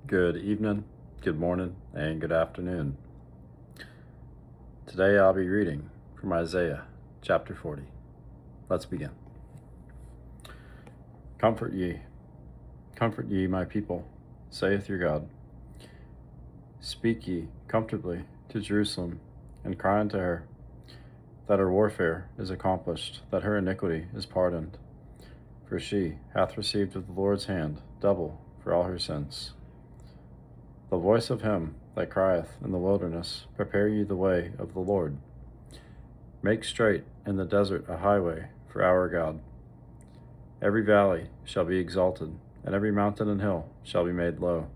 Good evening, good morning, and good afternoon. Today I'll be reading from Isaiah chapter 40. Let's begin. Comfort ye, my people, saith your God. Speak ye comfortably to Jerusalem, and cry unto her, that her warfare is accomplished, that her iniquity is pardoned. For she hath received of the Lord's hand double for all her sins. The voice of him that crieth in the wilderness, prepare ye the way of the Lord. Make straight in the desert a highway for our God. Every valley shall be exalted, and every mountain and hill shall be made low,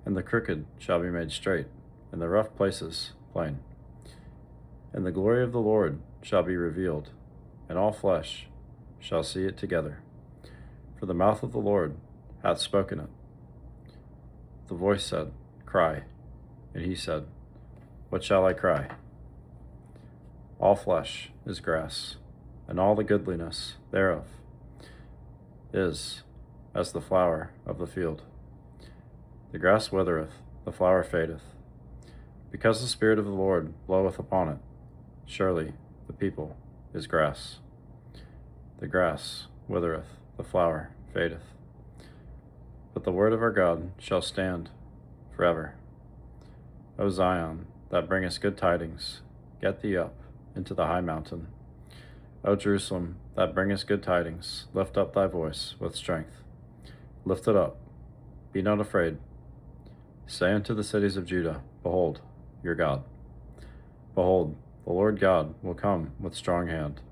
and the crooked shall be made straight, and the rough places plain. And the glory of the Lord shall be revealed, and all flesh shall see it together. For the mouth of the Lord hath spoken it. The voice said, Cry. And he said, What shall I cry? All flesh is grass, and all the goodliness thereof is as the flower of the field. The grass withereth, the flower fadeth, because the Spirit of the Lord bloweth upon it. Surely the people is grass. The grass withereth, the flower fadeth, but the word of our God shall stand forever. O Zion, that bringest good tidings, get thee up into the high mountain. O Jerusalem, that bringest good tidings, lift up thy voice with strength. Lift it up, be not afraid. Say unto the cities of Judah, Behold, your God. Behold, the Lord God will come with strong hand,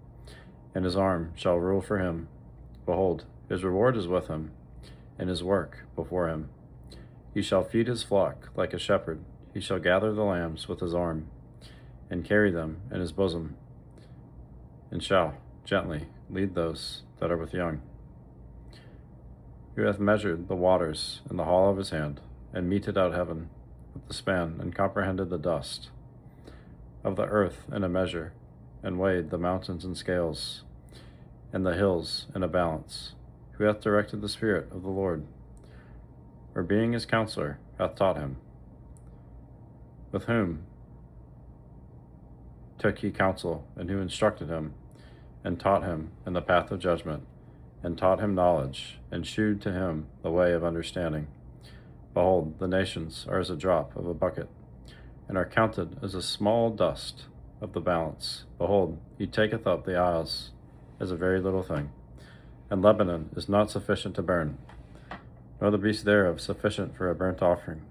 and his arm shall rule for him. Behold, his reward is with him, and his work before him. He shall feed his flock like a shepherd. He shall gather the lambs with his arm, and carry them in his bosom, and shall gently lead those that are with young. Who hath measured the waters in the hollow of his hand, and meted out heaven with the span, and comprehended the dust of the earth in a measure, and weighed the mountains in scales, and the hills in a balance? Who hath directed the Spirit of the Lord, or being his counselor hath taught him? With whom took he counsel, and who instructed him, and taught him in the path of judgment, and taught him knowledge, and shewed to him the way of understanding? Behold, the nations are as a drop of a bucket, and are counted as a small dust of the balance. Behold, he taketh up the isles as a very little thing. And Lebanon is not sufficient to burn, nor the beasts thereof sufficient for a burnt offering.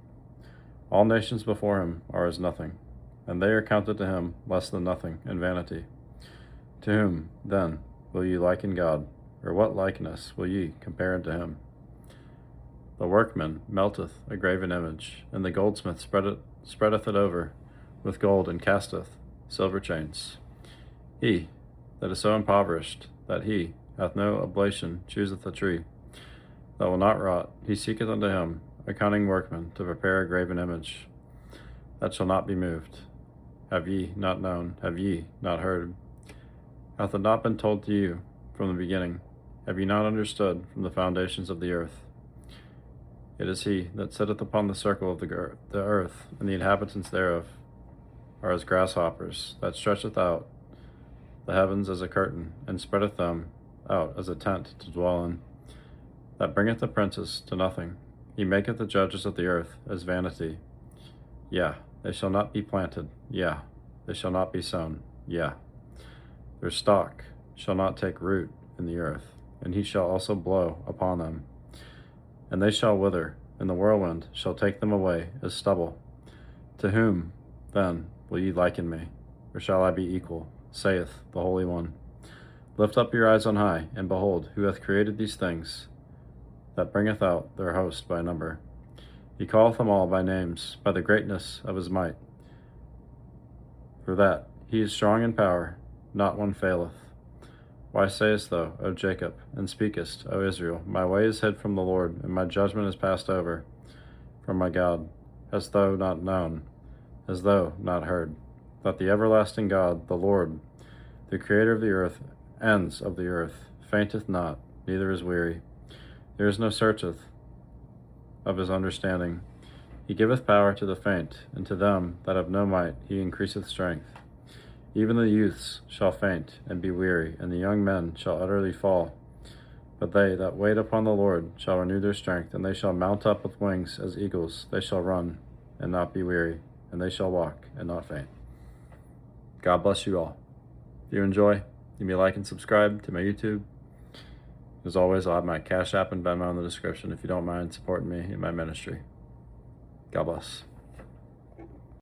All nations before him are as nothing, and they are counted to him less than nothing in vanity. To whom, then, will ye liken God, or what likeness will ye compare unto him? The workman melteth a graven image, and the goldsmith spreadeth it over with gold, and casteth silver chains. He that is so impoverished that he hath no oblation chooseth a tree that will not rot. He seeketh unto him a cunning workman to prepare a graven image that shall not be moved. Have ye not known? Have ye not heard? Hath it not been told to you from the beginning? Have ye not understood from the foundations of the earth? It is he that sitteth upon the circle of the earth, and the inhabitants thereof are as grasshoppers, that stretcheth out the heavens as a curtain, and spreadeth them out as a tent to dwell in, that bringeth the princes to nothing. He maketh the judges of the earth as vanity. Yeah, they shall not be planted. Yeah, they shall not be sown. Yeah, their stock shall not take root in the earth, and he shall also blow upon them, and they shall wither, and the whirlwind shall take them away as stubble. To whom, then, will ye liken me, or shall I be equal, saith the Holy One? Lift up your eyes on high, and behold, who hath created these things, that bringeth out their host by number. He calleth them all by names, by the greatness of his might. For that he is strong in power, not one faileth. Why sayest thou, O Jacob, and speakest, O Israel, My way is hid from the Lord, and my judgment is passed over from my God? Hast thou not known, hast thou not heard, that the everlasting God, the Lord, the Creator of the ends of the earth, fainteth not, neither is weary. There is no searcheth of his understanding. He giveth power to the faint, and to them that have no might he increaseth strength. Even the youths shall faint and be weary, and the young men shall utterly fall. But they that wait upon the Lord shall renew their strength, and they shall mount up with wings as eagles. They shall run and not be weary, and they shall walk and not faint. God bless you all. If you enjoy, give me a like and subscribe to my YouTube. As always, I'll have my Cash App and Venmo in the description if you don't mind supporting me in my ministry. God bless.